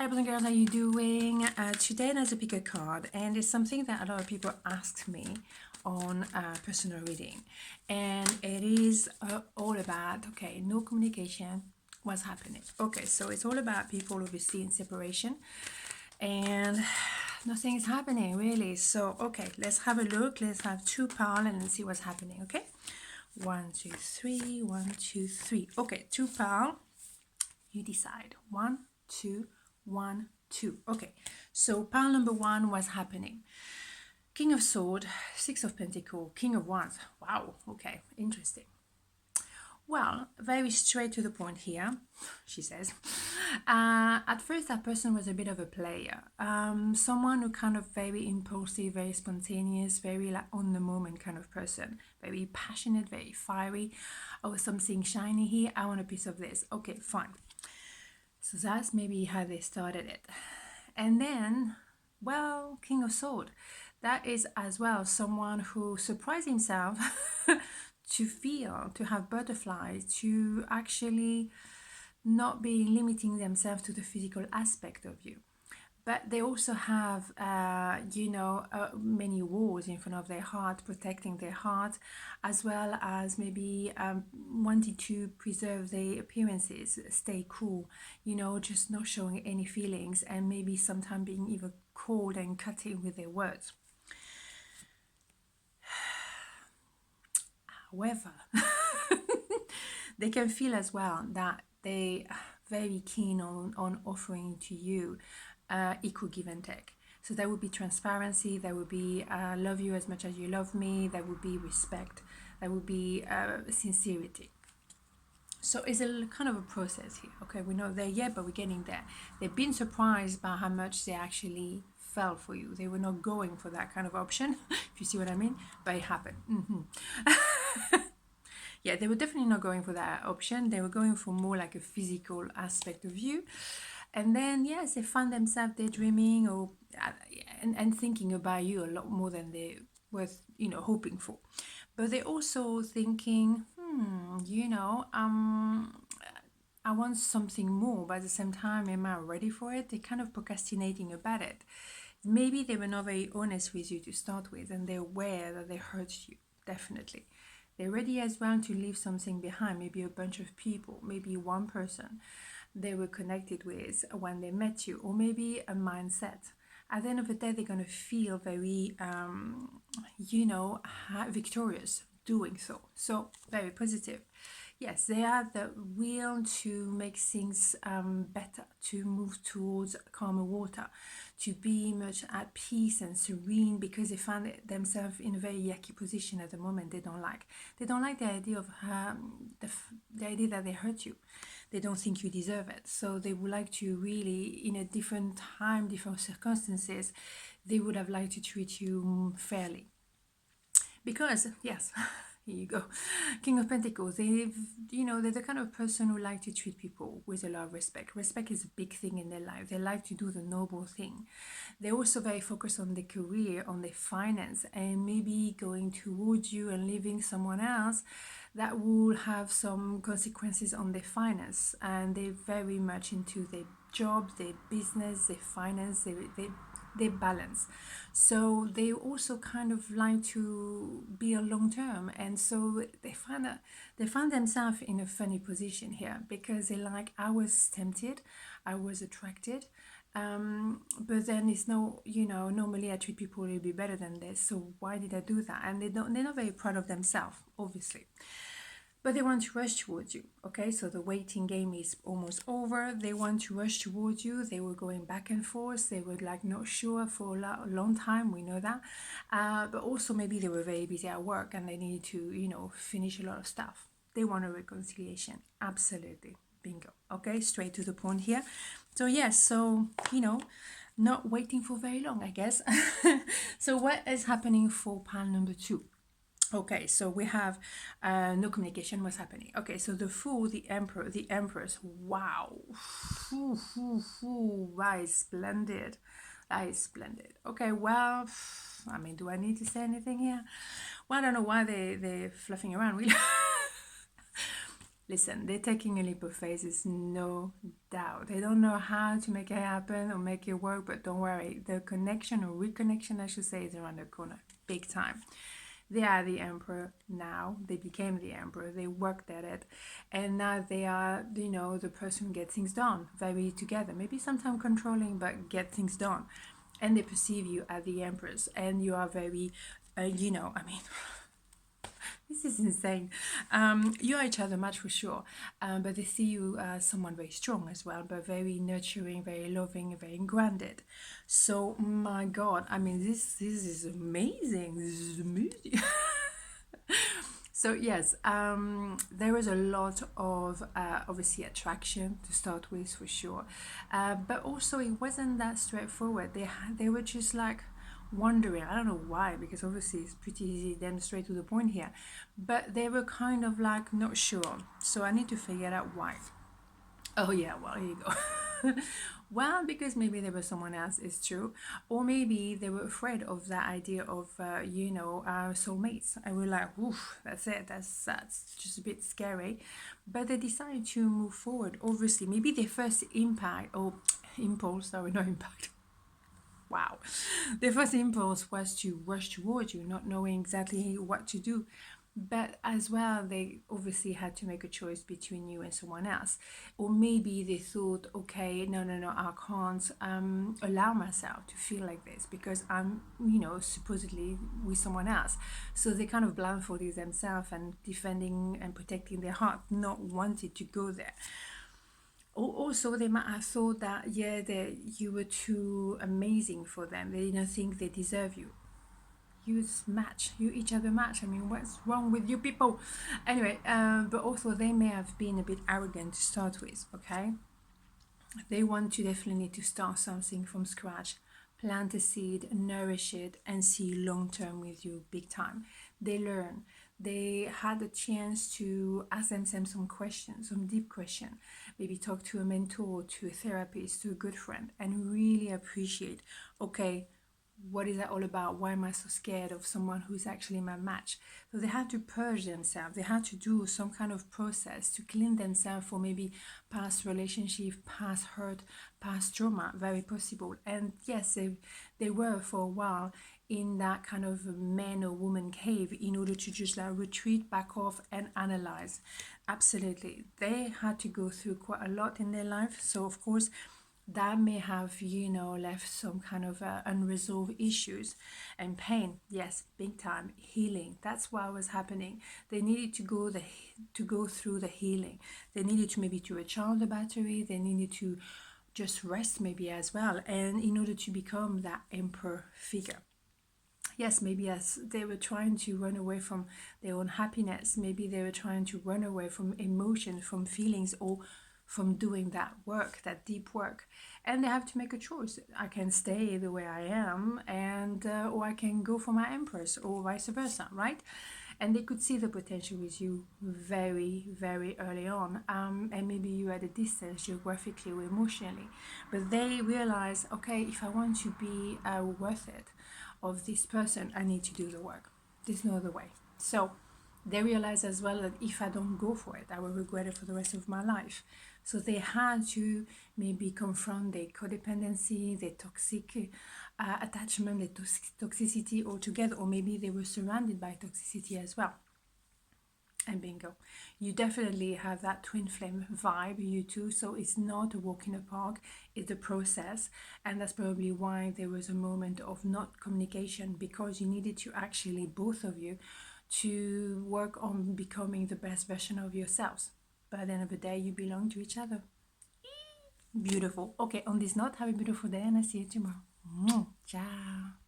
Hi boys and girls, how you doing? Today there's a pick a card, and it's something that a lot of people asked me on personal reading, and it is all about, okay, no communication, what's happening. Okay, so it's all about people obviously in separation, and nothing is happening really. So okay, let's have a look. Let's have two piles and see what's happening. Okay, 1 2 3, 1 2 3. Okay, two piles. You decide. 1 2 1 2. Okay, so pile number 1 was happening. King of Sword, Six of Pentacles, King of Wands. Wow, okay, interesting. Well, very straight to the point here, she says. At first, that person was a bit of a player. Someone who kind of very impulsive, very spontaneous, very like on the moment kind of person. Very passionate, very fiery. Oh, something shiny here. I want a piece of this. Okay, fine. So that's maybe how they started it. And then, well, King of Swords. That is as well someone who surprised himself to feel, to have butterflies, to actually not be limiting themselves to the physical aspect of you. But they also have, many walls in front of their heart, protecting their heart, as well as maybe wanting to preserve their appearances, stay cool, just not showing any feelings, and maybe sometimes being even cold and cutting with their words. However, they can feel as well that they are very keen on offering to you equal give and take. So there would be transparency, there would be love you as much as you love me, there would be respect, there would be sincerity. So it's a kind of a process here. Okay, we're not there yet, but we're getting there. They've been surprised by how much they actually fell for you. They were not going for that kind of option, if you see what I mean, but it happened. Yeah, they were definitely not going for that option. They were going for more like a physical aspect of you. And then, yes, they found themselves daydreaming or and thinking about you a lot more than they were, hoping for. But they're also thinking, I want something more, but at the same time, am I ready for it? They're kind of procrastinating about it. Maybe they were not very honest with you to start with, and they're aware that they hurt you, definitely. They're ready as well to leave something behind, maybe a bunch of people, maybe one person they were connected with when they met you, or maybe a mindset. At the end of the day, they're going to feel very, victorious doing so. So, very positive. Yes, they have the will to make things better, to move towards calmer water, to be much at peace and serene, because they find themselves in a very yucky position at the moment. They don't like the idea of the idea that they hurt you. They don't think you deserve it. So they would like to really, in a different time, different circumstances, they would have liked to treat you fairly. Because, yes, here you go, King of Pentacles, they're the kind of person who like to treat people with a lot of respect. Respect is a big thing in their life. They like to do the noble thing. They're also very focused on their career, on their finance, and maybe going towards you and leaving someone else that will have some consequences on their finance. And they're very much into their job, their business, their finance, they balance. So they also kind of like to be a long term, and so they find themselves in a funny position here, because they're like, I was tempted, I was attracted, but then it's no, normally I treat people a little bit better than this, so why did I do that? And they're not very proud of themselves, obviously. But they want to rush towards you. Okay, so the waiting game is almost over. They want to rush towards you. They were going back and forth. They were like not sure for a long time. We know that. But also maybe they were very busy at work and they needed to, finish a lot of stuff. They want a reconciliation. Absolutely. Bingo. Okay, straight to the point here. So yes, so, not waiting for very long, I guess. So what is happening for pile number 2? Okay, so we have no communication. What's happening? Okay, so the Fool, the Emperor, the Empress. Wow. That is splendid. That is splendid. Okay, well, I mean, do I need to say anything here? Well, I don't know why they're fluffing around, really. Listen, they're taking a leap of faith, there's no doubt. They don't know how to make it happen or make it work, but don't worry. The connection or reconnection, I should say, is around the corner, big time. They are the emperor now. They became the emperor. They worked at it. And now they are, you know, the person who gets things done, very together. Maybe sometimes controlling, but get things done. And they perceive you as the empress. And you are very, you know, I mean... This is insane. You are each other match for sure, but they see you as someone very strong as well, but very nurturing, very loving, very grounded. So my God, I mean, this is amazing. This is amazing. So yes, there was a lot of obviously attraction to start with for sure, but also it wasn't that straightforward. They were just like wondering. I don't know why, because obviously it's pretty easy then straight to the point here, but they were kind of like not sure. So I need to figure out why. Oh yeah, well, here you go. Well, because maybe there was someone else, it's true, or maybe they were afraid of that idea of you know, soulmates. I was like, oof, that's it, that's just a bit scary. But they decided to move forward. Obviously, maybe their first impact or impulse, sorry, not impact, wow, the first impulse was to rush towards you, not knowing exactly what to do. But as well, they obviously had to make a choice between you and someone else. Or maybe they thought, okay, no, I can't allow myself to feel like this because I'm, you know, supposedly with someone else. So they kind of blindfolded themselves and defending and protecting their heart, not wanting to go there. Also, they might have thought that, yeah, that you were too amazing for them. They didn't think they deserve you. You match, you each other match. I mean, what's wrong with you people? Anyway, but also they may have been a bit arrogant to start with, okay? They want to definitely to start something from scratch, plant a seed, nourish it, and see long term with you big time. They learn. They had a chance to ask themselves some questions, some deep question. Maybe talk to a mentor, to a therapist, to a good friend, and really appreciate, okay, what is that all about? Why am I so scared of someone who's actually my match? So they had to purge themselves. They had to do some kind of process to clean themselves for maybe past relationship, past hurt, past trauma, very possible. And yes, they were for a while in that kind of man or woman cave in order to just like retreat back off and analyze. Absolutely. They had to go through quite a lot in their life. So of course, that may have, you know, left some kind of unresolved issues and pain. Yes, big time. Healing, that's what was happening. They needed to go through the healing. They needed to maybe to recharge the battery. They needed to just rest maybe as well, and in order to become that emperor figure. Yes, maybe as they were trying to run away from their own happiness, maybe they were trying to run away from emotions, from feelings, or from doing that work, that deep work. And they have to make a choice. I can stay the way I am, and or I can go for my empress, or vice versa, right? And they could see the potential with you very, very early on, and maybe you at a distance geographically or emotionally, but they realize, okay, if I want to be worth it of this person, I need to do the work. There's no other way. So they realize as well that if I don't go for it, I will regret it for the rest of my life. So they had to maybe confront their codependency, their toxic attachment, their toxicity altogether, or maybe they were surrounded by toxicity as well. And bingo, you definitely have that twin flame vibe, you too. So it's not a walk in the park, it's a process. And that's probably why there was a moment of not communication, because you needed to actually, both of you, to work on becoming the best version of yourselves. But at the end of the day, you belong to each other. Beautiful. Okay, on this note, have a beautiful day, and I'll see you tomorrow. Ciao.